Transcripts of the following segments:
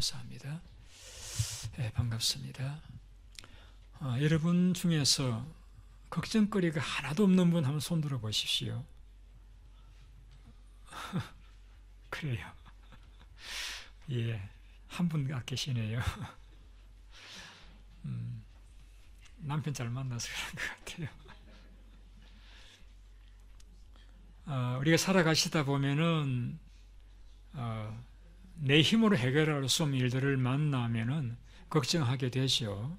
감사합니다. 네, 반갑습니다. 여러분 중에서 걱정거리가 하나도 없는 분 한번 손 들어 보십시오. 그래요. 예, 한 분 계시네요. 남편 잘 만나서 그런 것 같아요. 우리가 살아가시다 보면은 내 힘으로 해결할 수 없는 일들을 만나면은 걱정하게 되죠.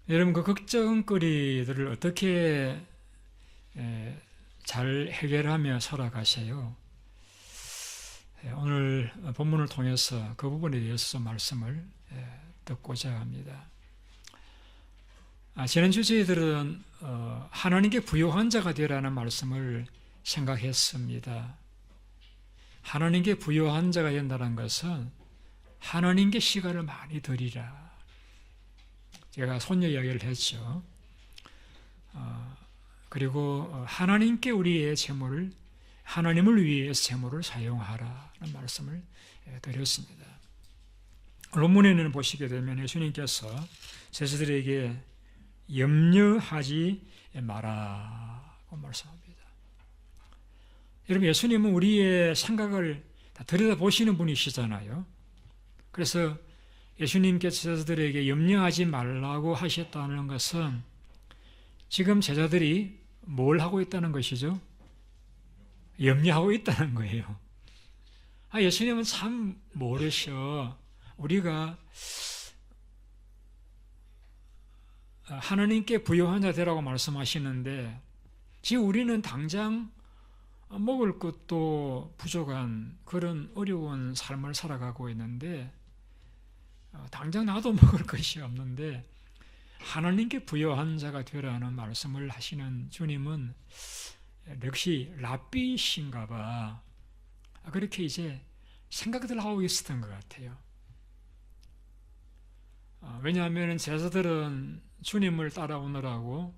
여러분, 그 걱정거리들을 어떻게 잘 해결하며 살아가세요? 오늘 본문을 통해서 그 부분에 대해서 좀 말씀을 듣고자 합니다. 지난 주제들은 하나님께 부요한 자가 되라는 말씀을 생각했습니다. 하나님께 부요한 자가 된다는 것은 하나님께 시간을 많이 드리라. 제가 손녀 이야기를 했죠. 그리고 하나님께 우리의 재물을, 하나님을 위해서 재물을 사용하라는 말씀을 드렸습니다. 본문에는 보시게 되면 예수님께서 제자들에게 염려하지 마라고 말씀합니다. 여러분, 예수님은 우리의 생각을 다 들여다보시는 분이시잖아요. 그래서 예수님께서 제자들에게 염려하지 말라고 하셨다는 것은 지금 제자들이 뭘 하고 있다는 것이죠? 염려하고 있다는 거예요. 예수님은 참 모르셔. 우리가 하나님께 부요한 자 되라고 말씀하시는데 지금 우리는 당장 먹을 것도 부족한 그런 어려운 삶을 살아가고 있는데 당장 나도 먹을 것이 없는데 하나님께 부요한 자가 되라는 말씀을 하시는 주님은 역시 랍비이신가 봐. 그렇게 이제 생각들 하고 있었던 것 같아요. 왜냐하면 제자들은 주님을 따라오느라고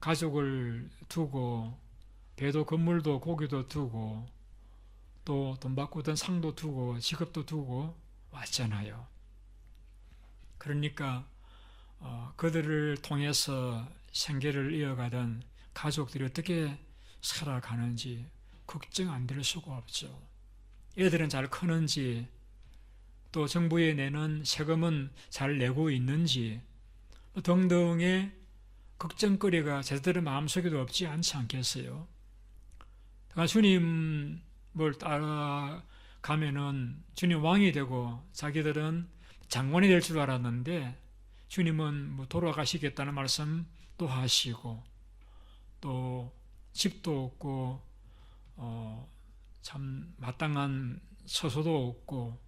가족을 두고 배도 건물도 고기도 두고 또 돈 받고 든 상도 두고 직업도 두고 왔잖아요. 그러니까 그들을 통해서 생계를 이어가던 가족들이 어떻게 살아가는지 걱정 안 될 수가 없죠. 애들은 잘 크는지 또 정부에 내는 세금은 잘 내고 있는지 등등의 걱정거리가 제자들의 마음속에도 없지 않지 않겠어요? 주님을 따라가면은 주님 왕이 되고 자기들은 장관이 될 줄 알았는데 주님은 돌아가시겠다는 말씀도 하시고 또 집도 없고 참 마땅한 처소도 없고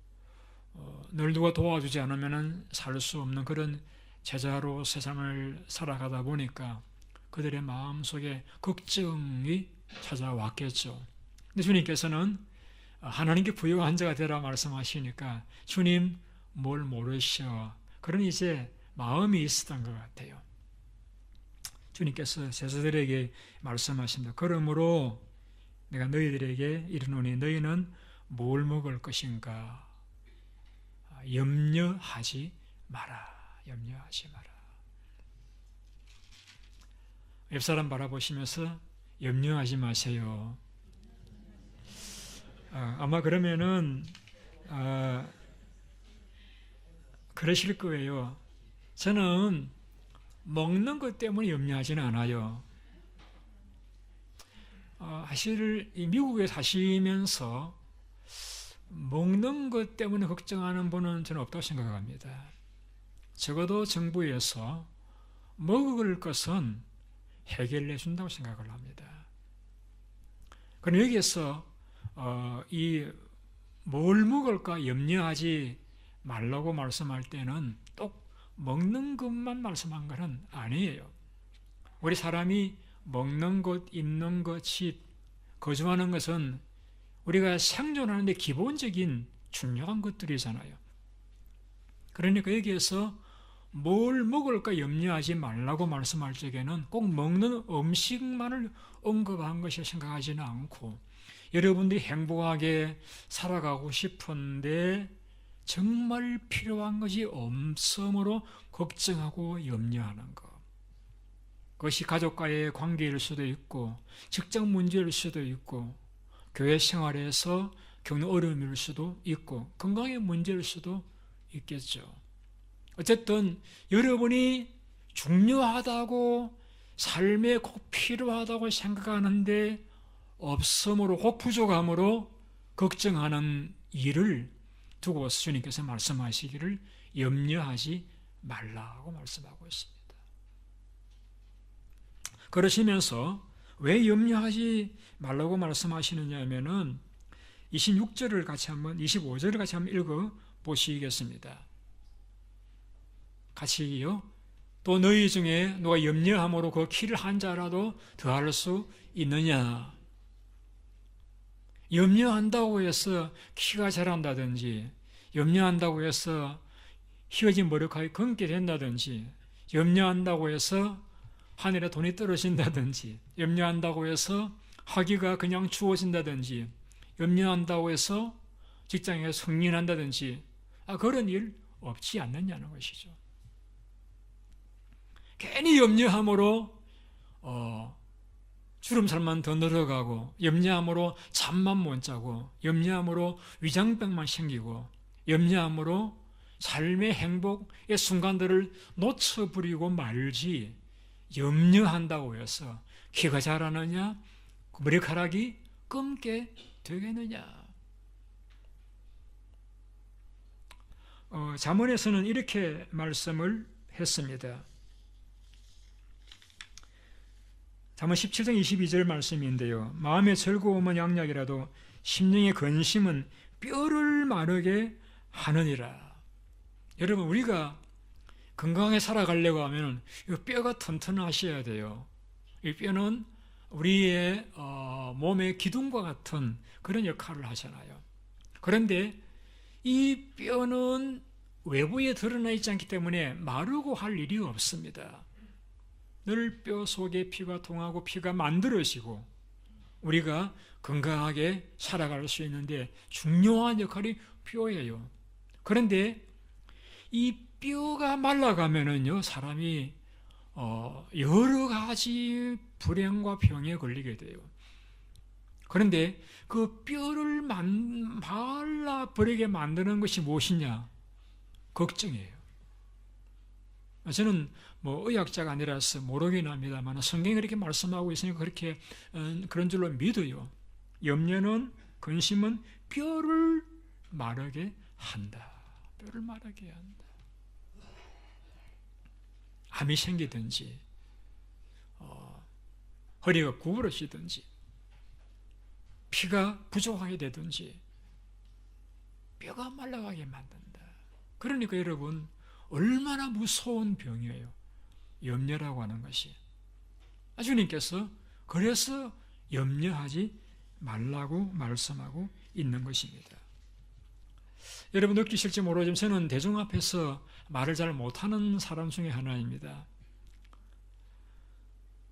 늘 누가 도와주지 않으면 살 수 없는 그런 제자로 세상을 살아가다 보니까 그들의 마음속에 걱정이 찾아왔겠죠. 근데 주님께서는 하나님께 부요한 자가 되라 말씀하시니까 주님 뭘 모르셔. 그런 이제 마음이 있었던 것 같아요. 주님께서 제자들에게 말씀하십니다. 그러므로 내가 너희들에게 이르노니 너희는 뭘 먹을 것인가? 염려하지 마라. 염려하지 마라. 옆사람 바라보시면서 염려하지 마세요. 아마 그러면은 그러실 거예요. 저는 먹는 것 때문에 염려하지는 않아요. 사실 미국에 사시면서 먹는 것 때문에 걱정하는 분은 저는 없다고 생각합니다. 적어도 정부에서 먹을 것은 해결해 준다고 생각을 합니다. 그럼 여기에서 뭘 먹을까 염려하지 말라고 말씀할 때는 또 먹는 것만 말씀한 것은 아니에요. 우리 사람이 먹는 것, 입는 것, 집, 거주하는 것은 우리가 생존하는 데 기본적인 중요한 것들이잖아요. 그러니까 여기에서 뭘 먹을까 염려하지 말라고 말씀할 적에는 꼭 먹는 음식만을 언급한 것이라 생각하지는 않고 여러분들이 행복하게 살아가고 싶은데 정말 필요한 것이 없으므로 걱정하고 염려하는 것. 그것이 가족과의 관계일 수도 있고 직장 문제일 수도 있고 교회 생활에서 겪는 어려움일 수도 있고 건강의 문제일 수도 있겠죠. 어쨌든 여러분이 중요하다고 삶에 꼭 필요하다고 생각하는데 없음으로 혹 부족함으로 걱정하는 일을 두고서 주님께서 말씀하시기를 염려하지 말라고 말씀하고 있습니다. 그러시면서 왜 염려하지 말라고 말씀하시느냐 하면은 26절을 같이 한번 25절을 같이 한번 읽어 보시겠습니다. 같이요. 또 너희 중에 누가 염려함으로 그 키를 한 자라도 더할 수 있느냐? 염려한다고 해서 키가 자란다든지, 염려한다고 해서 휘어진 머리카락이 검게 된다든지, 염려한다고 해서 하늘에 돈이 떨어진다든지, 염려한다고 해서 학위가 그냥 주어진다든지, 염려한다고 해서 직장에 승진한다든지, 그런 일 없지 않느냐는 것이죠. 괜히 염려함으로 주름살만 더 늘어가고, 염려함으로 잠만 못 자고, 염려함으로 위장병만 생기고, 염려함으로 삶의 행복의 순간들을 놓쳐버리고 말지, 염려한다고 해서 키가 자라느냐, 머리카락이 검게 되겠느냐. 잠언에서는 이렇게 말씀을 했습니다. 잠언 17장 22절 말씀인데요. 마음의 즐거움은 양약이라도 심령의 근심은 뼈를 마르게 하느니라. 여러분, 우리가 건강하게 살아가려고 하면 뼈가 튼튼하셔야 돼요. 이 뼈는 우리의 몸의 기둥과 같은 그런 역할을 하잖아요. 그런데 이 뼈는 외부에 드러나 있지 않기 때문에 마르고 할 일이 없습니다. 늘 뼈 속에 피가 통하고 피가 만들어지고 우리가 건강하게 살아갈 수 있는데 중요한 역할이 뼈예요. 그런데 이 뼈가 말라가면은요, 사람이 여러 가지 불행과 병에 걸리게 돼요. 그런데 그 뼈를 말라버리게 만드는 것이 무엇이냐? 걱정이에요. 저는 의학자가 아니라서 모르긴 합니다만 성경이 그렇게 말씀하고 있으니까 그렇게 그런 줄로 믿어요. 염려는, 근심은 뼈를 마르게 한다. 뼈를 마르게 한다. 암이 생기든지 허리가 구부러지든지 피가 부족하게 되든지 뼈가 말라가게 만든다. 그러니까 여러분, 얼마나 무서운 병이에요. 염려라고 하는 것이. 주님께서 그래서 염려하지 말라고 말씀하고 있는 것입니다. 여러분 느끼실지 모르지만 저는 대중 앞에서 말을 잘 못하는 사람 중에 하나입니다.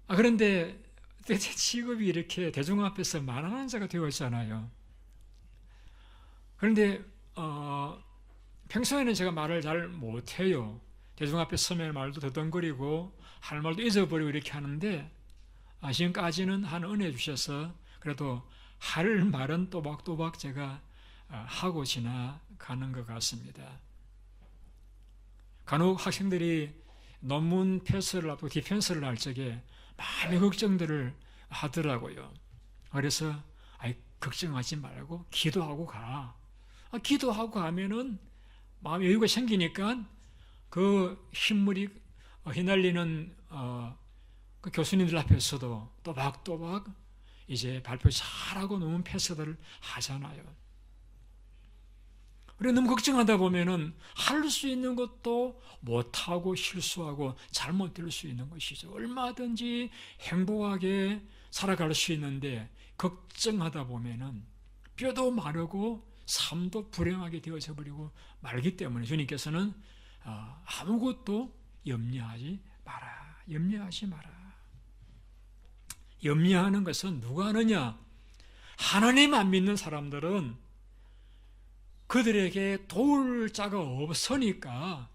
그런데 제 직업이 이렇게 대중 앞에서 말하는 자가 되었잖아요. 그런데 평소에는 제가 말을 잘 못해요. 대중 앞에 서면 말도 더듬거리고 할 말도 잊어버리고 이렇게 하는데 지금까지는 한 은혜 주셔서 그래도 할 말은 또박또박 제가 하고 지나가는 것 같습니다. 간혹 학생들이 논문 패스를 앞두고 디펜스를 할 적에 많은 걱정들을 하더라고요. 그래서 걱정하지 말고 기도하고 가. 기도하고 가면은 마음의 여유가 생기니까 그 흰물이 휘날리는 그 교수님들 앞에서도 또박또박 이제 발표 잘하고 논문 패스들을 하잖아요. 그래 너무 걱정하다 보면은 할 수 있는 것도 못하고 실수하고 잘못될 수 있는 것이죠. 얼마든지 행복하게 살아갈 수 있는데 걱정하다 보면은 뼈도 마르고 삶도 불행하게 되어져 버리고 말기 때문에 주님께서는 아무것도 염려하지 마라. 염려하지 마라. 염려하는 것은 누가 하느냐? 하나님 안 믿는 사람들은 그들에게 도울 자가 없으니까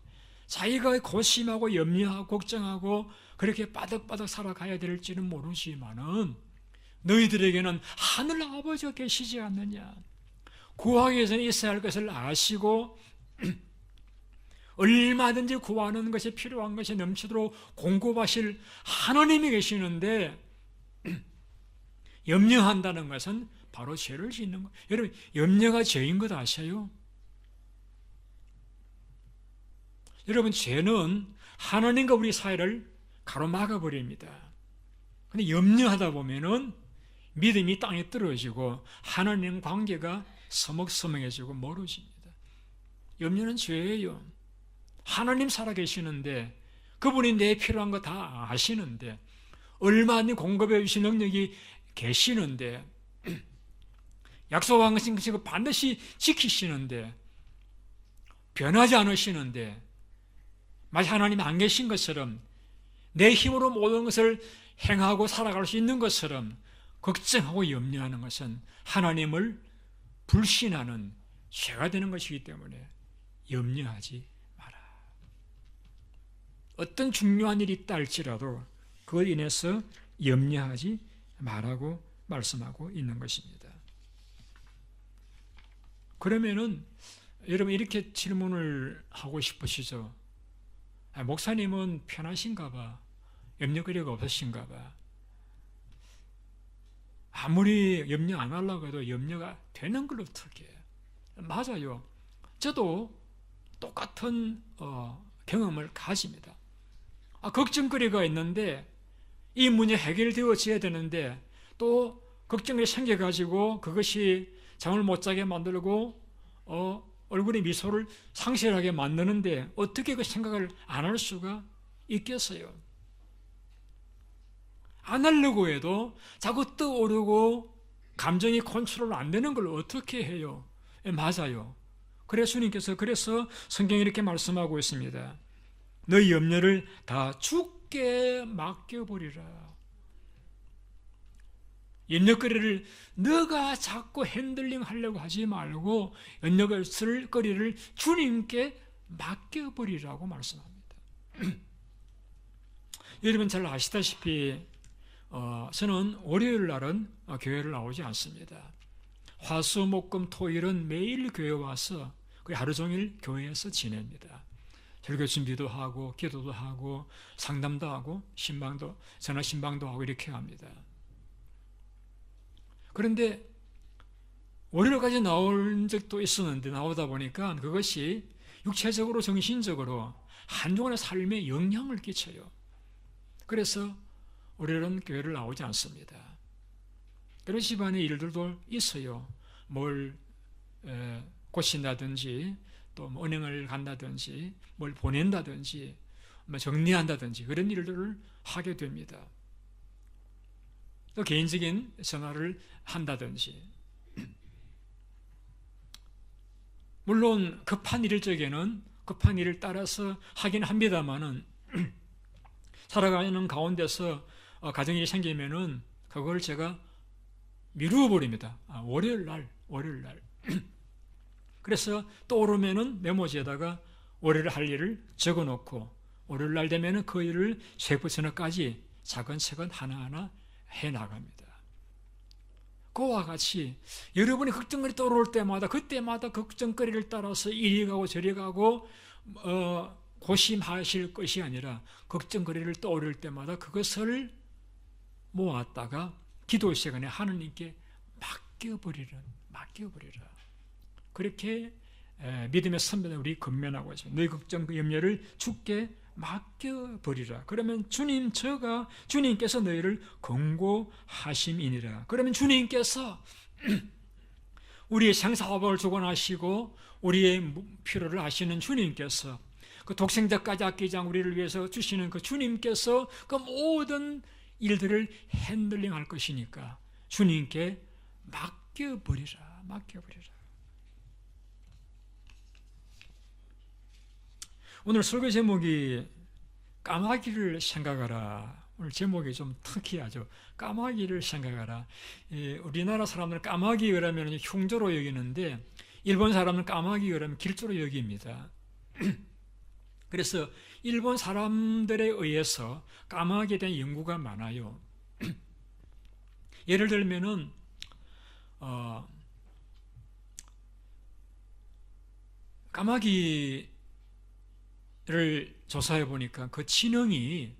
자기가 고심하고 염려하고 걱정하고 그렇게 빠득빠득 살아가야 될지는 모르지만은 너희들에게는 하늘 아버지가 계시지 않느냐. 구하기 위해서는 있어야 할 것을 아시고 얼마든지 구하는 것이 필요한 것이 넘치도록 공급하실 하나님이 계시는데 염려한다는 것은 바로 죄를 짓는 것. 여러분, 염려가 죄인 것 아세요? 여러분, 죄는 하나님과 우리 사이를 가로막아 버립니다. 근데 염려하다 보면은 믿음이 땅에 떨어지고 하나님 관계가 서먹서먹해지고 멀어집니다. 염려는 죄예요. 하나님 살아계시는데 그분이 내 필요한 거 다 아시는데 얼마든지 공급해 주신 능력이 계시는데 약속한 것은 반드시 지키시는데 변하지 않으시는데 마치 하나님이 안 계신 것처럼 내 힘으로 모든 것을 행하고 살아갈 수 있는 것처럼 걱정하고 염려하는 것은 하나님을 불신하는 죄가 되는 것이기 때문에 염려하지 마라. 어떤 중요한 일이 있다 할지라도 그걸 인해서 염려하지 말라고 말씀하고 있는 것입니다. 그러면은 여러분 이렇게 질문을 하고 싶으시죠? 목사님은 편하신가 봐. 염려거리가 없으신가 봐. 아무리 염려 안 하려고 해도 염려가 되는 걸로 어떻게 해요? 맞아요. 저도 똑같은 경험을 가집니다. 걱정거리가 있는데 이 문제 해결되어져야 되는데 또 걱정이 생겨가지고 그것이 잠을 못 자게 만들고 얼굴에 미소를 상실하게 만드는데 어떻게 그 생각을 안 할 수가 있겠어요? 안 하려고 해도 자꾸 떠오르고 감정이 컨트롤 안 되는 걸 어떻게 해요? 맞아요. 그래서 주님께서 성경에 이렇게 말씀하고 있습니다. 너희 염려를 다 주께 맡겨버리라. 염려거리를 너가 자꾸 핸들링 하려고 하지 말고 염려거리를 주님께 맡겨버리라고 말씀합니다. 여러분 잘 아시다시피 저는 월요일 날은 교회를 나오지 않습니다. 화, 수, 목, 금, 토, 일은 매일 교회 와서 하루 종일 교회에서 지냅니다. 설교 준비도 하고 기도도 하고 상담도 하고 전화 신방도 하고 이렇게 합니다. 그런데 월요일까지 나올 적도 있었는데 나오다 보니까 그것이 육체적으로 정신적으로 한동안의 삶에 영향을 끼쳐요. 그래서 월요일은 교회를 나오지 않습니다. 그런 집안의 일들도 있어요. 뭘 고친다든지 또 은행을 간다든지 뭘 보낸다든지 정리한다든지 그런 일들을 하게 됩니다. 또 개인적인 전화를 한다든지 물론 급한 일일 적에는 급한 일을 따라서 하긴 합니다만은 살아가는 가운데서 가정일이 생기면은 그걸 제가 미루어 버립니다. 월요일 날. 그래서 떠오르면은 메모지에다가 월요일 할 일을 적어 놓고 월요일 날 되면은 그 일을 세부 전화까지 차근차근 하나하나 해 나갑니다. 그와 같이 여러분이 걱정거리 떠오를 때마다 그때마다 걱정거리를 따라서 이리 가고 저리 가고 고심하실 것이 아니라 걱정거리를 떠오를 때마다 그것을 모았다가 기도 시간에 하느님께 맡겨버리라. 그렇게 믿음의 선배는 우리 건면하고 있습니다. 너희 걱정 그 염려를 주께 맡겨버리라. 그러면 주님께서 너희를 권고하심이니라. 그러면 주님께서 우리의 생사업을 주관하시고 우리의 필요를 아시는 주님께서 그 독생자까지 아끼지 않고 우리를 위해서 주시는 그 주님께서 그 모든 일들을 핸들링 할 것이니까 주님께 맡겨버리라. 오늘 설교 제목이 까마귀를 생각하라 오늘 제목이 좀 특이하죠. 까마귀를 생각하라. 우리나라 사람들은 까마귀 그러면 흉조로 여기는데 일본 사람은 까마귀 그러면 길조로 여깁니다. 그래서 일본 사람들에 의해서 까마귀에 대한 연구가 많아요. 예를 들면은 까마귀를 조사해 보니까 그 지능이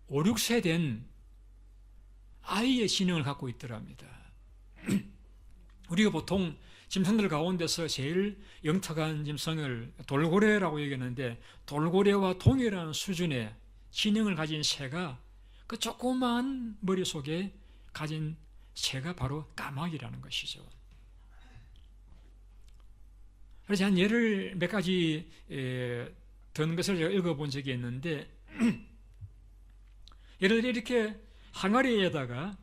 5, 6세 된 아이의 지능을 갖고 있더랍니다. 우리가 보통 짐승들 가운데서 제일 영특한 짐승을 돌고래라고 얘기하는데 돌고래와 동일한 수준의 지능을 가진 새가 그 조그만 머릿속에 가진 새가 바로 까마귀라는 것이죠. 그래서 한 예를 몇 가지 드는 것을 제가 읽어본 적이 있는데 예를 들어 이렇게 항아리에다가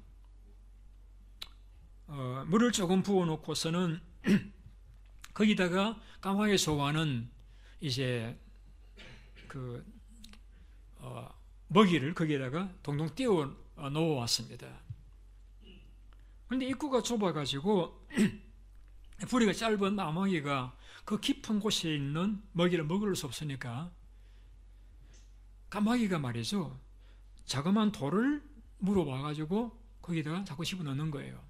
물을 조금 부어놓고서는 거기다가 까마귀 좋아하는 이제 그 먹이를 거기에다가 동동 띄워 놓아왔습니다. 그런데 입구가 좁아가지고 부리가 짧은 까마귀가 그 깊은 곳에 있는 먹이를 먹을 수 없으니까 까마귀가 말이죠. 자그마한 돌을 물어봐가지고 거기다가 자꾸 집어넣는 거예요.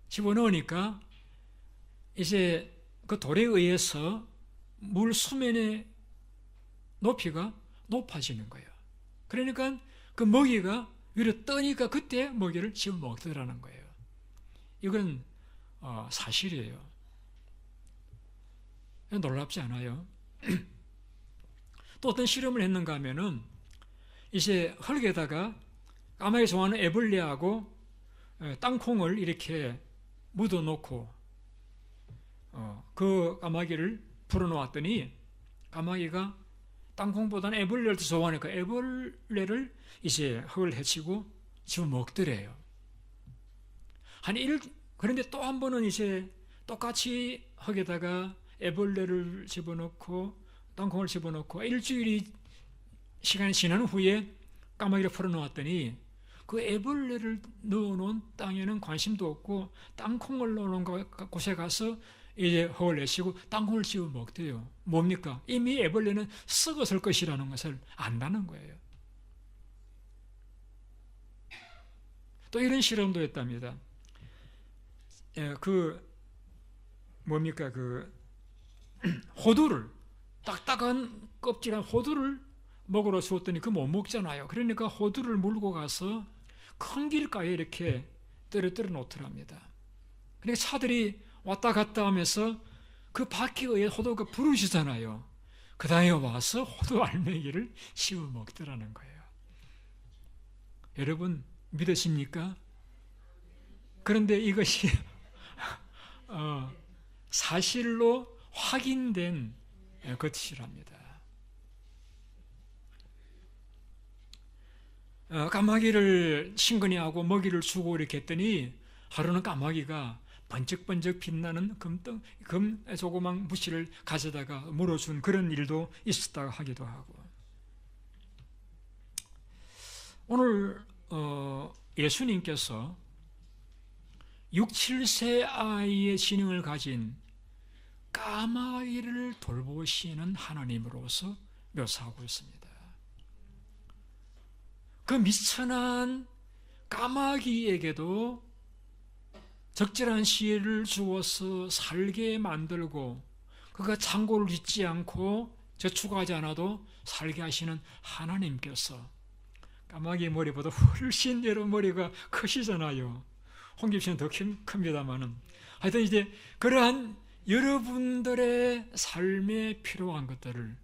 집어넣으니까 이제 그 돌에 의해서 물 수면의 높이가 높아지는 거예요. 그러니까 그 먹이가 위로 떠니까 그때 먹이를 집어먹더라는 거예요. 이건 사실이에요. 놀랍지 않아요? 또 어떤 실험을 했는가 하면은 이제 흙에다가 까마귀 좋아하는 애벌레하고 땅콩을 이렇게 묻어놓고 그 까마귀를 불어놓았더니 까마귀가 땅콩보다는 애벌레를 더 좋아하니까 애벌레를 이제 흙을 헤치고 집어먹더래요. 그런데 또 한 번은 이제 똑같이 흙에다가 애벌레를 집어넣고 땅콩을 집어넣고 일주일이 시간이 지난 후에 까마귀를 풀어놓았더니 그 애벌레를 넣어놓은 땅에는 관심도 없고 땅콩을 넣어놓은 곳에 가서 이제 흙을 내시고 땅콩을 집어 먹대요. 뭡니까? 이미 애벌레는 썩었을 것이라는 것을 안다는 거예요. 또 이런 실험도 했답니다. 호두를 딱딱한 껍질한 호두를 먹으러 주었더니 그 못 먹잖아요. 그러니까 호두를 물고 가서 큰 길가에 이렇게 떨어뜨려 놓더랍니다. 그러니까 차들이 왔다 갔다 하면서 그 바퀴에 호두가 부르시잖아요. 그 다음에 와서 호두 알맹이를 씹어 먹더라는 거예요. 여러분 믿으십니까? 그런데 이것이 사실로 확인된 것이랍니다. 까마귀를 신근이하고 먹이를 주고 이렇게 했더니 하루는 까마귀가 번쩍번쩍 빛나는 금 조그만 부시를 가져다가 물어준 그런 일도 있었다고 하기도 하고. 오늘 예수님께서 6, 7세 아이의 지능을 가진 까마귀를 돌보시는 하나님으로서 묘사하고 있습니다. 그 미천한 까마귀에게도 적절한 시를 주어서 살게 만들고 그가 창고를 짓지 않고 저축하지 않아도 살게 하시는 하나님께서 까마귀 머리보다 훨씬 여러 머리가 크시잖아요. 홍김 씨는 더 큽니다만은 하여튼 이제 그러한 여러분들의 삶에 필요한 것들을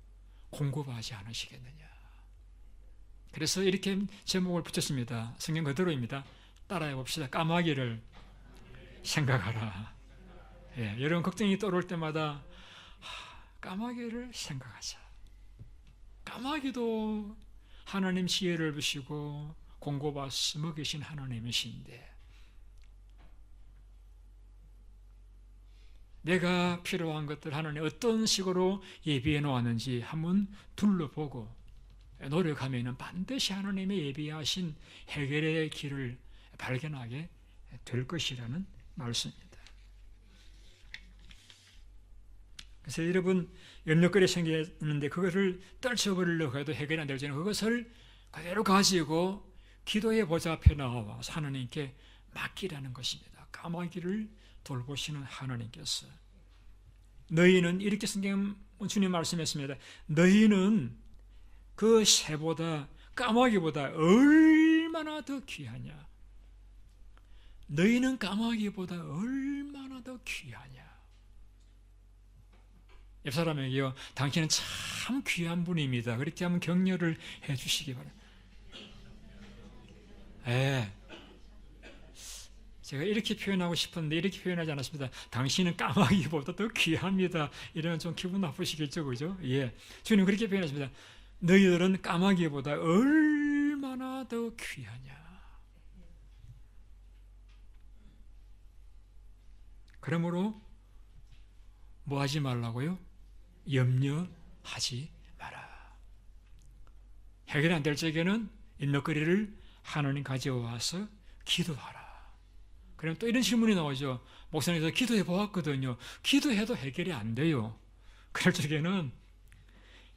공급하지 않으시겠느냐. 그래서 이렇게 제목을 붙였습니다. 성경 그대로입니다. 따라해 봅시다. 까마귀를 생각하라. 여러분 걱정이 떠오를 때마다 까마귀를 생각하자. 까마귀도 하나님 지혜를 주시고 공급하시 먹이신 하나님이신데 내가 필요한 것들 하나님 어떤 식으로 예비해 놓았는지 한번 둘러보고 노력하면 반드시 하나님의 예비하신 해결의 길을 발견하게 될 것이라는 말씀입니다. 그래서 여러분, 염려거리 생겼는데 그것을 떨쳐버리려고 해도 해결이 안 될지는 그것을 그대로 가지고 기도의 보좌 앞에 나와 하나님께 맡기라는 것입니다. 까마귀를 돌보시는 하나님께서 너희는, 이렇게 성경 주님 말씀했습니다. 너희는 그 새보다, 까마귀보다 얼마나 더 귀하냐. 너희는 까마귀보다 얼마나 더 귀하냐. 옆 사람에게요, 당신은 참 귀한 분입니다. 그렇게 하면 격려를 해 주시기 바랍니다. 제가 이렇게 표현하고 싶었는데 이렇게 표현하지 않았습니다. 당신은 까마귀보다 더 귀합니다. 이러면 좀 기분 나쁘시겠죠, 그죠? 예, 주님 그렇게 표현하십니다. 너희들은 까마귀보다 얼마나 더 귀하냐. 그러므로 뭐 하지 말라고요? 염려하지 마라. 해결 안 될 적에는 인력거리를 하나님 가져와서 기도하라. 그럼 또 이런 질문이 나오죠. 목사님께서 기도해 보았거든요. 기도해도 해결이 안 돼요. 그럴 적에는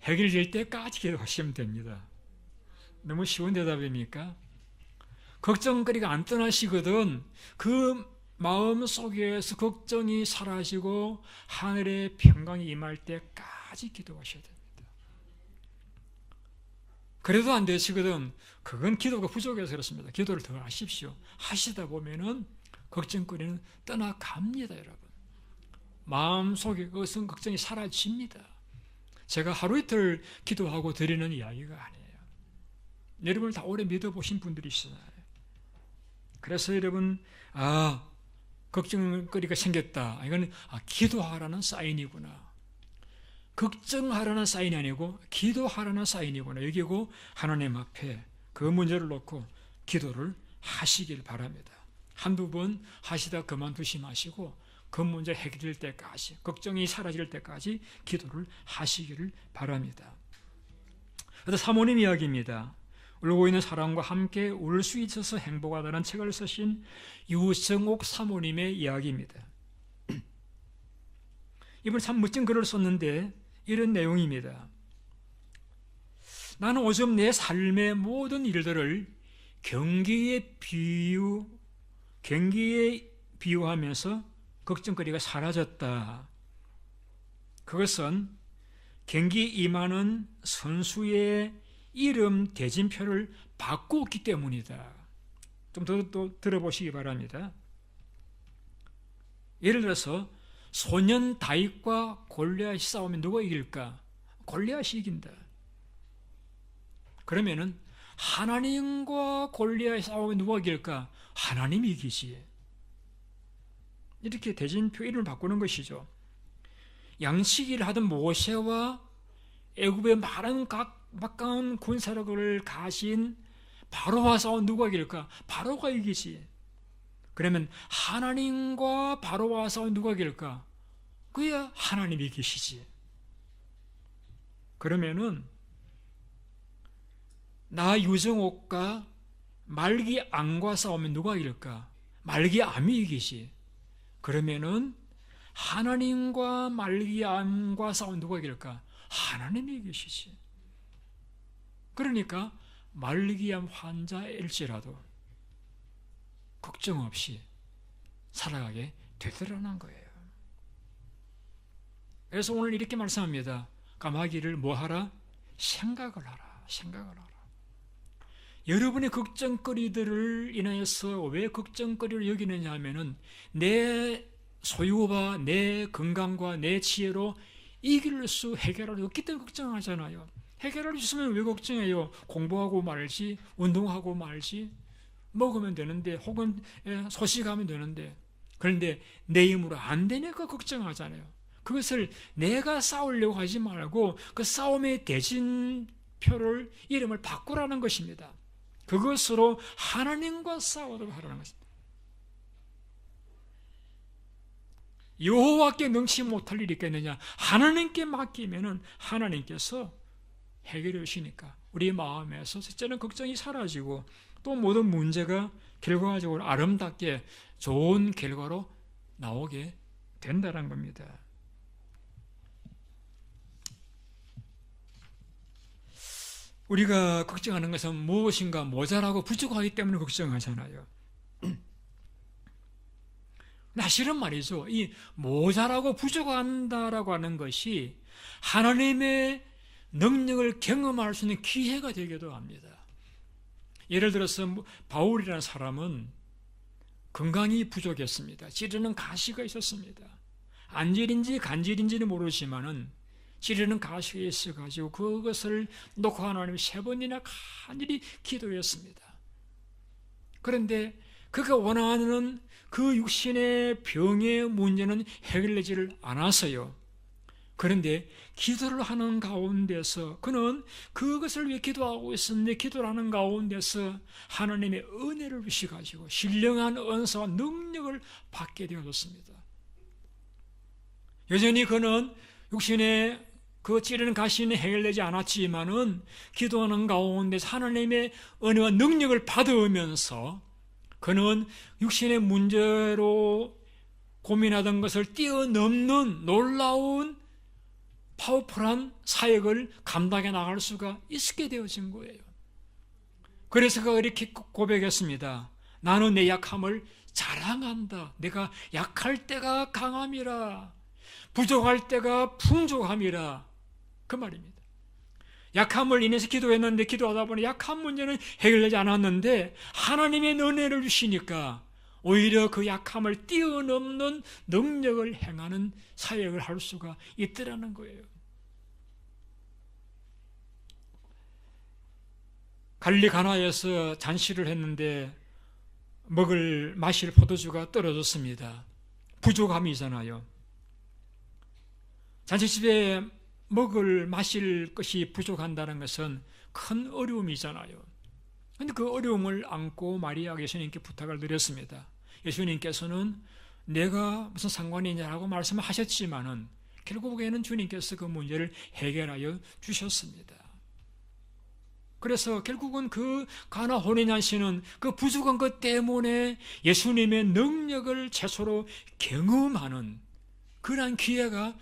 해결될 때까지 기도하시면 됩니다. 너무 쉬운 대답입니까? 걱정거리가 안 떠나시거든 그 마음 속에서 걱정이 사라지고 하늘의 평강이 임할 때까지 기도하셔야 됩니다. 그래도 안 되시거든 그건 기도가 부족해서 그렇습니다. 기도를 더 하십시오. 하시다 보면은 걱정거리는 떠나갑니다, 여러분. 마음속에 그것은 걱정이 사라집니다. 제가 하루 이틀 기도하고 드리는 이야기가 아니에요. 여러분을 다 오래 믿어보신 분들이 있어요. 그래서 여러분, 걱정거리가 생겼다. 이건 기도하라는 사인이구나. 걱정하라는 사인이 아니고 기도하라는 사인이구나. 여기고 하나님 앞에 그 문제를 놓고 기도를 하시길 바랍니다. 한두 번 하시다 그만두지 마시고 그 문제 해결될 때까지, 걱정이 사라질 때까지 기도를 하시기를 바랍니다. 그래서 사모님 이야기입니다. 울고 있는 사람과 함께 울 수 있어서 행복하다는 책을 쓰신 유정옥 사모님의 이야기입니다. 이분 참 멋진 글을 썼는데 이런 내용입니다. 나는 오직 내 삶의 모든 일들을 경기에 비유하면서 걱정거리가 사라졌다. 그것은 경기 임하는 선수의 이름 대진표를 바꾸었기 때문이다. 좀 더 들어보시기 바랍니다. 예를 들어서 소년 다윗과 골리앗이 싸우면 누가 이길까? 골리앗이 이긴다. 그러면은 하나님과 골리앗이 싸우면 누가 이길까? 하나님이 이기지. 이렇게 대진표 이름을 바꾸는 것이죠. 양치기를 하던 모세와 애굽의 많은 막강한 군사력을 가진 바로와 싸운 누가 이길까? 바로가 이기지. 그러면 하나님과 바로와 싸운 누가 이길까? 그야 하나님이 이기시지. 그러면은 나 유정옥과 말기암과 싸우면 누가 이길까? 말기암이 이기지. 그러면은 하나님과 말기암과 싸우면 누가 이길까? 하나님이 이기시지. 그러니까 말기암 환자일지라도 걱정 없이 살아가게 되더라는 거예요. 그래서 오늘 이렇게 말씀합니다. 까마귀를 뭐하라? 생각을 하라. 생각을 하라. 여러분의 걱정거리들을 인하여서 왜 걱정거리를 여기느냐 하면은 내 소유와 내 건강과 내 지혜로 이길 수 해결할 수 없기 때문에 걱정하잖아요. 해결할 수 있으면 왜 걱정해요? 공부하고 말지, 운동하고 말지, 먹으면 되는데, 혹은 소식하면 되는데. 그런데 내 힘으로 안 되니까 걱정하잖아요. 그것을 내가 싸우려고 하지 말고 그 싸움의 대진표를, 이름을 바꾸라는 것입니다. 그것으로 하나님과 싸우도록 하라는 것입니다. 여호와께 능치 못할 일이 있겠느냐? 하나님께 맡기면은 하나님께서 해결해 주시니까 우리 마음에서 첫째는 걱정이 사라지고 또 모든 문제가 결과적으로 아름답게 좋은 결과로 나오게 된다는 겁니다. 우리가 걱정하는 것은 무엇인가 모자라고 부족하기 때문에 걱정하잖아요. 사실은 말이죠. 이 모자라고 부족한다라고 하는 것이 하나님의 능력을 경험할 수 있는 기회가 되기도 합니다. 예를 들어서 바울이라는 사람은 건강이 부족했습니다. 찌르는 가시가 있었습니다. 안질인지 간질인지는 모르지만은 찌르는 가시가 있어가지고 그것을 놓고 하나님 3번이나 간절히 기도했습니다. 그런데 그가 원하는 그 육신의 병의 문제는 해결되지를 않았어요. 그런데 기도를 하는 가운데서 그는 그것을 위해 기도하고 있었는데 기도를 하는 가운데서 하나님의 은혜를 주시가지고 신령한 은사와 능력을 받게 되어졌습니다. 여전히 그는 육신의 그 찌르는 가시는 해결되지 않았지만은 기도하는 가운데서 하나님의 은혜와 능력을 받으면서 그는 육신의 문제로 고민하던 것을 뛰어넘는 놀라운 파워풀한 사역을 감당해 나갈 수가 있게 되어진 거예요. 그래서 그가 이렇게 고백했습니다. 나는 내 약함을 자랑한다. 내가 약할 때가 강함이라. 부족할 때가 풍족함이라. 그 말입니다. 약함을 인해서 기도했는데 기도하다 보니 약한 문제는 해결되지 않았는데 하나님의 은혜를 주시니까 오히려 그 약함을 뛰어넘는 능력을 행하는 사역을 할 수가 있더라는 거예요. 갈릴리 가나에서 잔치를 했는데 마실 포도주가 떨어졌습니다. 부족함이잖아요. 잔치집에 마실 것이 부족한다는 것은 큰 어려움이잖아요. 그런데 그 어려움을 안고 마리아 예수님께 부탁을 드렸습니다. 예수님께서는 내가 무슨 상관이 있냐고 말씀하셨지만은 결국에는 주님께서 그 문제를 해결하여 주셨습니다. 그래서 결국은 그 가나 혼인잔치는 그 부족한 것 때문에 예수님의 능력을 최초로 경험하는 그러한 기회가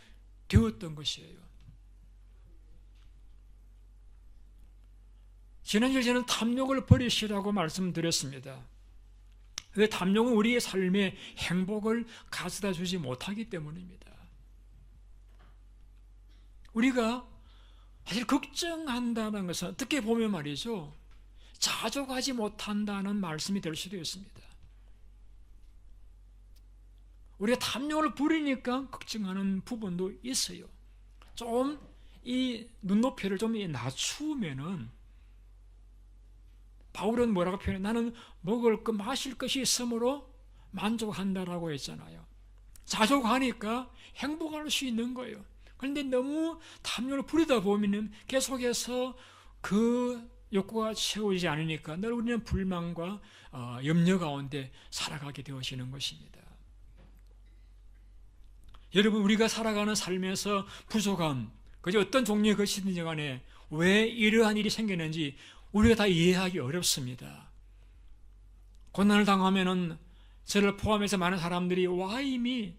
되었던 것이에요. 지난주에 저는 탐욕을 버리시라고 말씀드렸습니다. 왜 탐욕은 우리의 삶에 행복을 가져다 주지 못하기 때문입니다. 우리가 사실 걱정한다는 것은 어떻게 보면 말이죠, 자족하지 못한다는 말씀이 될 수도 있습니다. 우리가 탐욕을 부리니까 걱정하는 부분도 있어요. 좀 이 눈높이를 좀 낮추면은 바울은 뭐라고 표현해? 나는 먹을 것, 마실 것이 있으므로 만족한다라고 했잖아요. 자족하니까 행복할 수 있는 거예요. 그런데 너무 탐욕을 부리다 보면 계속해서 그 욕구가 채워지지 않으니까 늘 우리는 불만과 염려 가운데 살아가게 되어지는 것입니다. 여러분, 우리가 살아가는 삶에서 부족함, 그저 어떤 종류의 것이든지 간에 왜 이러한 일이 생기는지 우리가 다 이해하기 어렵습니다. 고난을 당하면은 저를 포함해서 많은 사람들이 와임이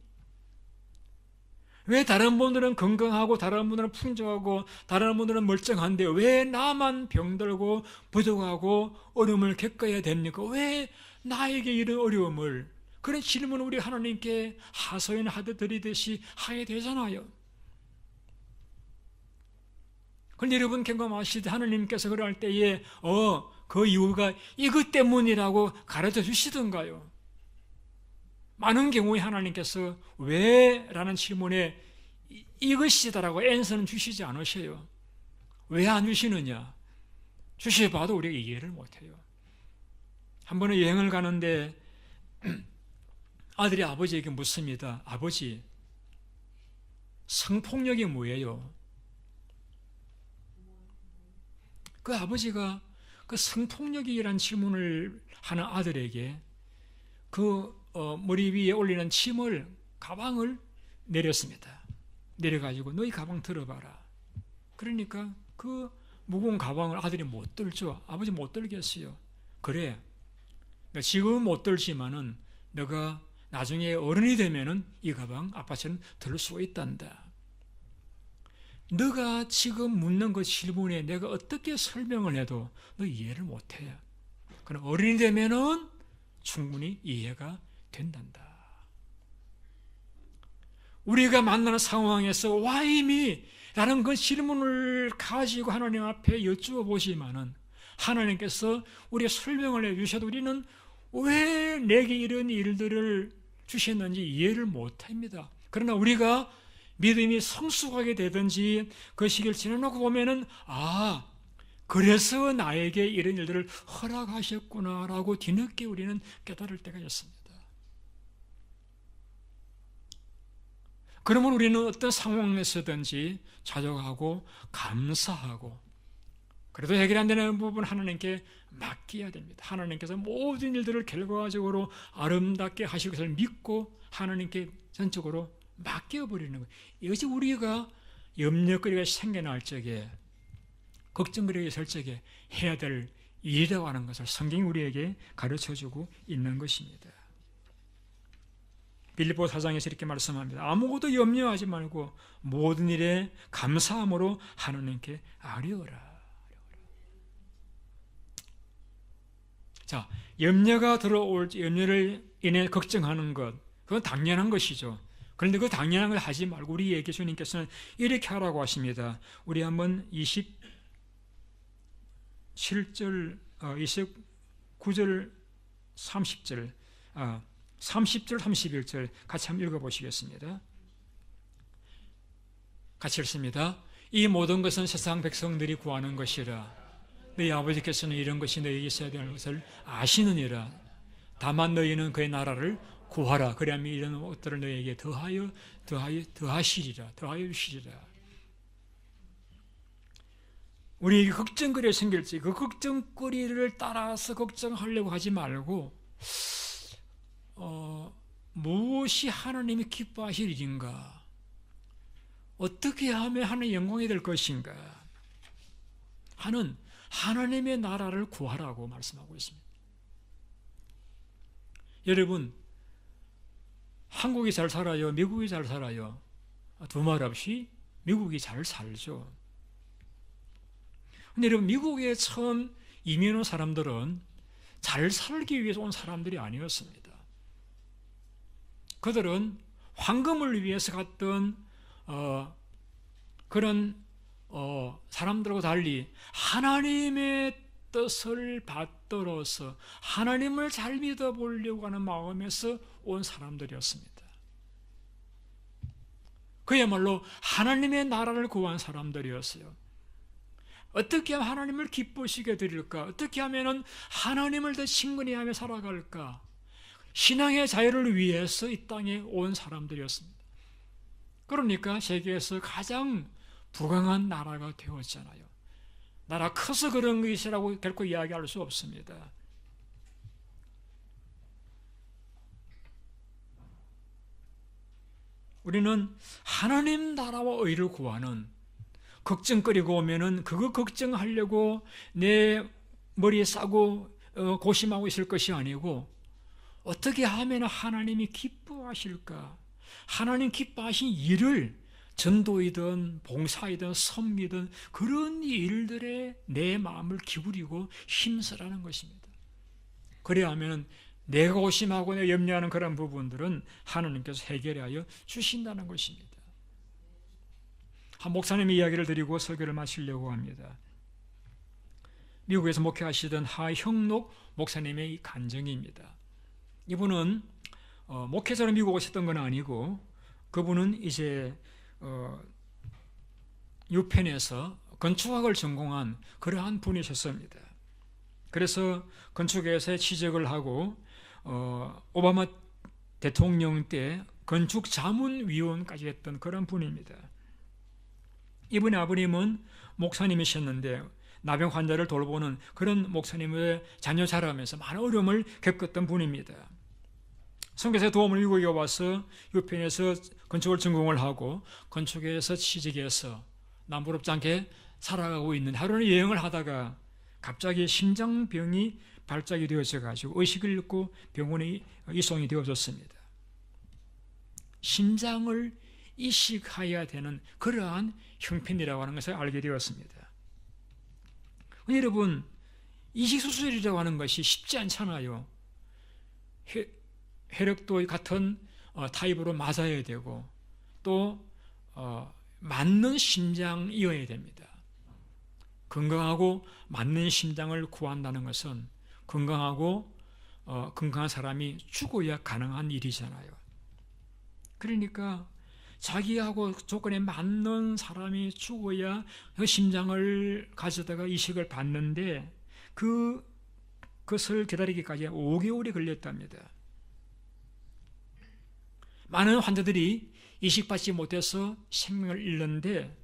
왜 다른 분들은 건강하고 다른 분들은 풍족하고 다른 분들은 멀쩡한데 왜 나만 병들고 부족하고 어려움을 겪어야 됩니까? 왜 나에게 이런 어려움을, 그런 질문을 우리 하나님께 하소연하듯 드리듯이 하게 되잖아요. 그런데 여러분 경험하시듯 하나님께서 그럴 때에 그 이유가 이것 때문이라고 가르쳐 주시던가요? 많은 경우에 하나님께서 왜? 라는 질문에 이것이다라고 앤서는 주시지 않으셔요. 왜 안 주시느냐? 주셔봐도 우리가 이해를 못해요. 한 번은 여행을 가는데 아들이 아버지에게 묻습니다. 아버지, 성폭력이 뭐예요? 그 아버지가 그 성폭력이라는 질문을 하는 아들에게 그 머리 위에 올리는 침을, 가방을 내렸습니다. 내려가지고 너희 가방 들어봐라. 그러니까 그 무거운 가방을 아들이 못 들죠. 아버지 못 들겠어요. 그래, 지금은 못 들지만은 너가 나중에 어른이 되면은 이 가방 아빠처럼 들 수 있단다. 너가 지금 묻는 그 질문에 내가 어떻게 설명을 해도 너 이해를 못해. 그럼 어른이 되면은 충분히 이해가 된단다. 우리가 만나는 상황에서 와임이 라는 그 질문을 가지고 하나님 앞에 여쭈어보지만은 하나님께서 우리가 설명을 해주셔도 우리는 왜 내게 이런 일들을 주셨는지 이해를 못합니다. 그러나 우리가 믿음이 성숙하게 되든지 그 시기를 지나놓고 보면은 그래서 나에게 이런 일들을 허락하셨구나라고 뒤늦게 우리는 깨달을 때가 있습니다. 그러면 우리는 어떤 상황에서든지 자족하고 감사하고 그래도 해결 안 되는 부분 하나님께 맡겨야 됩니다. 하나님께서 모든 일들을 결과적으로 아름답게 하실 것을 믿고 하나님께 전적으로 맡겨버리는 거예요. 이것이 우리가 염려거리가 생겨날 적에 걱정거리가 있을 적에 해야 될 일이라고 하는 것을 성경이 우리에게 가르쳐주고 있는 것입니다. 빌립보 4장에서 이렇게 말씀합니다. 아무것도 염려하지 말고 모든 일에 감사함으로 하나님께 아뢰어라. 자, 염려를 인해 걱정하는 것, 그건 당연한 것이죠. 그런데 그 당연한 걸 하지 말고 우리에게 주님께서는 이렇게 하라고 하십니다. 우리 한번 27절, 29절, 30절, 30절, 31절 같이 한번 읽어보시겠습니다. 같이 읽습니다. 이 모든 것은 세상 백성들이 구하는 것이라. 너희 아버지께서는 이런 것이 너희에게 있어야 되는 것을 아시느니라. 다만 너희는 그의 나라를 구하라. 그리하면 이런 것들을 너희에게 더하시리라. 더하여 주시리라. 우리에게 걱정거리가 생길지 그 걱정거리를 따라서 걱정하려고 하지 말고 무엇이 하나님이 기뻐하실 일인가? 어떻게 하면 하나님의 영광이 될 것인가? 하는 하나님의 나라를 구하라고 말씀하고 있습니다. 여러분, 한국이 잘 살아요? 미국이 잘 살아요? 두말 없이 미국이 잘 살죠. 근데 여러분, 미국에 처음 이민 온 사람들은 잘 살기 위해서 온 사람들이 아니었습니다. 그들은 황금을 위해서 갔던 그런 사람들하고 달리 하나님의 뜻을 받들어서 하나님을 잘 믿어보려고 하는 마음에서 온 사람들이었습니다. 그야말로 하나님의 나라를 구한 사람들이었어요. 어떻게 하면 하나님을 기쁘시게 드릴까? 어떻게 하면 하나님을 더 친근히 하며 살아갈까? 신앙의 자유를 위해서 이 땅에 온 사람들이었습니다. 그러니까 세계에서 가장 부강한 나라가 되었잖아요. 나라 커서 그런 것이라고 결코 이야기할 수 없습니다. 우리는 하나님 나라와 의를 구하는 걱정거리가 오면은 그거 걱정하려고 내 머리에 싸고 고심하고 있을 것이 아니고 어떻게 하면 하나님이 기뻐하실까? 하나님 기뻐하신 일을 전도이든 봉사이든 섬기든 그런 일들에 내 마음을 기울이고 힘쓰라는 것입니다. 그래야 하면 내가 고심하고 내가 염려하는 그런 부분들은 하나님께서 해결하여 주신다는 것입니다. 한 목사님의 이야기를 드리고 설교를 마치려고 합니다. 미국에서 목회하시던 하형록 목사님의 간증입니다. 이분은 목회자로 미국 오셨던 건 아니고 그분은 이제 유펜에서 건축학을 전공한 그러한 분이셨습니다. 그래서 건축에서 취직을 하고 오바마 대통령 때 건축자문위원까지 했던 그런 분입니다. 이분의 아버님은 목사님이셨는데 나병 환자를 돌보는 그런 목사님의 자녀 자라면서 많은 어려움을 겪었던 분입니다. 선교사의 도움을 미국에 와서 유펜에서 건축을 전공을 하고 건축에서 취직해서 남부럽지 않게 살아가고 있는 하루는 여행을 하다가 갑자기 심장병이 발작이 되어져 가지고 의식을 잃고 병원에 이송이 되어졌습니다. 심장을 이식해야 되는 그러한 형편이라고 하는 것을 알게 되었습니다. 여러분, 이식수술이라고 하는 것이 쉽지 않잖아요. 혈액도 같은 타입으로 맞아야 되고 또 맞는 심장이어야 됩니다. 건강하고 맞는 심장을 구한다는 것은 건강한 사람이 죽어야 가능한 일이잖아요. 그러니까 자기하고 조건에 맞는 사람이 죽어야 그 심장을 가져다가 이식을 받는데 그것을 기다리기까지 5개월이 걸렸답니다. 많은 환자들이 이식받지 못해서 생명을 잃는데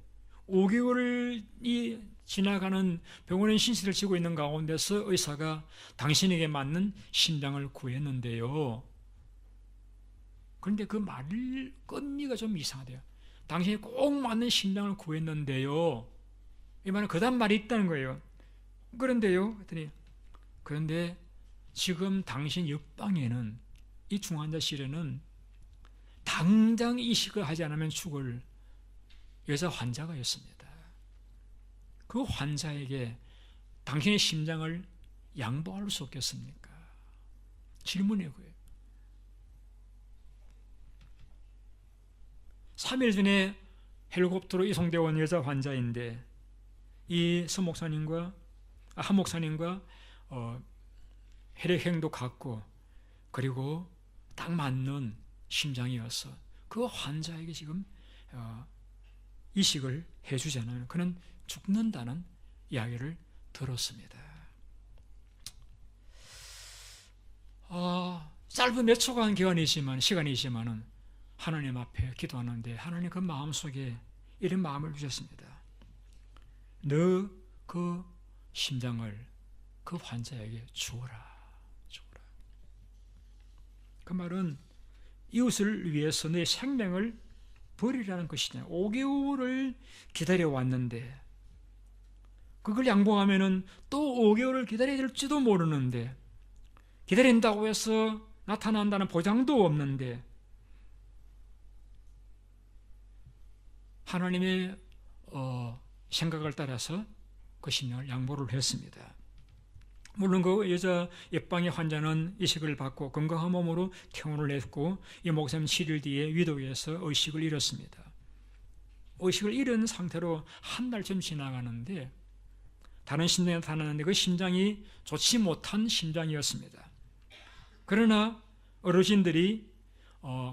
5개월이 지나가는 병원의 신세를 지고 있는 가운데서 의사가 당신에게 맞는 심장을 구했는데요. 그런데 그 말 끝니가 좀 이상하대요. 당신이 꼭 맞는 심장을 구했는데요. 이 말은 그다음 말이 있다는 거예요. 그런데요, 그런데 지금 당신 옆방에는 이 중환자실에는 당장 이식을 하지 않으면 죽을 여자 환자가 있습니다. 그 환자에게 당신의 심장을 양보할 수 없겠습니까? 질문이에요. 3일 전에 헬리콥터로 이송되어 온 여자 환자인데 이 한 목사님과 혈액형도 같고 그리고 딱 맞는 심장이어서 그 환자에게 지금 이식을 해주지 않으면 그는 죽는다는 이야기를 들었습니다. 짧은 몇 초간 시간이지만은 하나님 앞에 기도하는데 하나님 그 마음속에 이런 마음을 주셨습니다. 너 그 심장을 그 환자에게 주어라. 그 말은 이웃을 위해서 내 생명을 버리라는 것이냐. 5개월을 기다려왔는데 그걸 양보하면은 또 5개월을 기다려야 될지도 모르는데 기다린다고 해서 나타난다는 보장도 없는데 하나님의 생각을 따라서 그 심령을 양보를 했습니다. 물론 그 여자 옆방의 환자는 이식을 받고 건강한 몸으로 퇴원을 했고 이 목사님 7일 뒤에 위도에서 의식을 잃었습니다. 의식을 잃은 상태로 한 달쯤 지나가는데 다른 심장이 나타났는데 그 심장이 좋지 못한 심장이었습니다. 그러나 어르신들이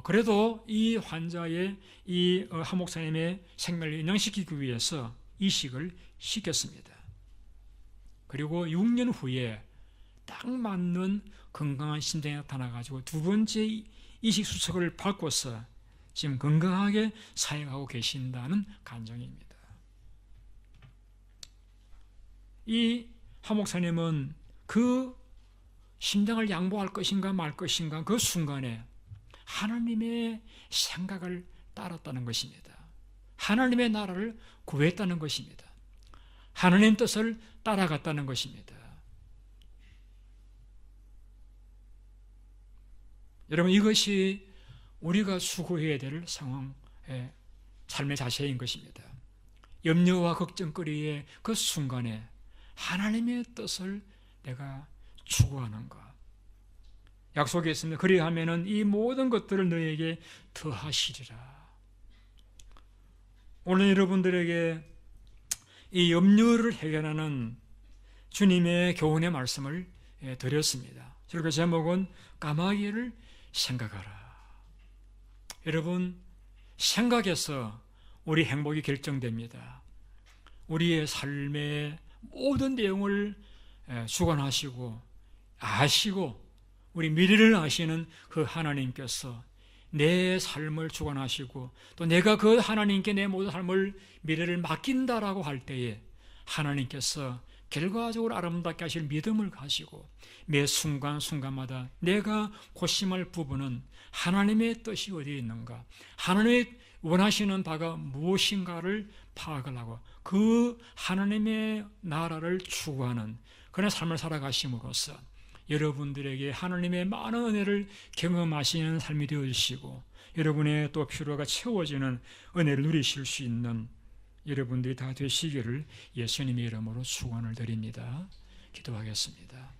그래도 이 환자의 이 한 목사님의 생명을 연장시키기 위해서 이식을 시켰습니다. 그리고 6년 후에 딱 맞는 건강한 심장이 나타나가지고 두 번째 이식 수술을 받고서 지금 건강하게 사역하고 계신다는 간증입니다. 이 한 목사님은 그 심장을 양보할 것인가 말 것인가 그 순간에 하나님의 생각을 따랐다는 것입니다. 하나님의 나라를 구했다는 것입니다. 하나님 뜻을 따라갔다는 것입니다. 여러분, 이것이 우리가 수고해야 될 상황의 삶의 자세인 것입니다. 염려와 걱정거리의 그 순간에 하나님의 뜻을 내가 추구하는가. 약속했습니다. 그리하면은 이 모든 것들을 너에게 더하시리라. 오늘 여러분들에게 이 염려를 해결하는 주님의 교훈의 말씀을 드렸습니다. 그 제목은 까마귀를 생각하라. 여러분, 생각에서 우리 행복이 결정됩니다. 우리의 삶의 모든 내용을 주관하시고 아시고 우리 미래를 아시는 그 하나님께서 내 삶을 주관하시고 또 내가 그 하나님께 내 모든 삶을 미래를 맡긴다라고 할 때에 하나님께서 결과적으로 아름답게 하실 믿음을 가지고 매 순간순간마다 내가 고심할 부분은 하나님의 뜻이 어디에 있는가, 하나님의 원하시는 바가 무엇인가를 파악을 하고 그 하나님의 나라를 추구하는 그런 삶을 살아가심으로써 여러분들에게 하나님의 많은 은혜를 경험하시는 삶이 되어주시고 여러분의 또 필요가 채워지는 은혜를 누리실 수 있는 여러분들이 다 되시기를 예수님의 이름으로 축원을 드립니다. 기도하겠습니다.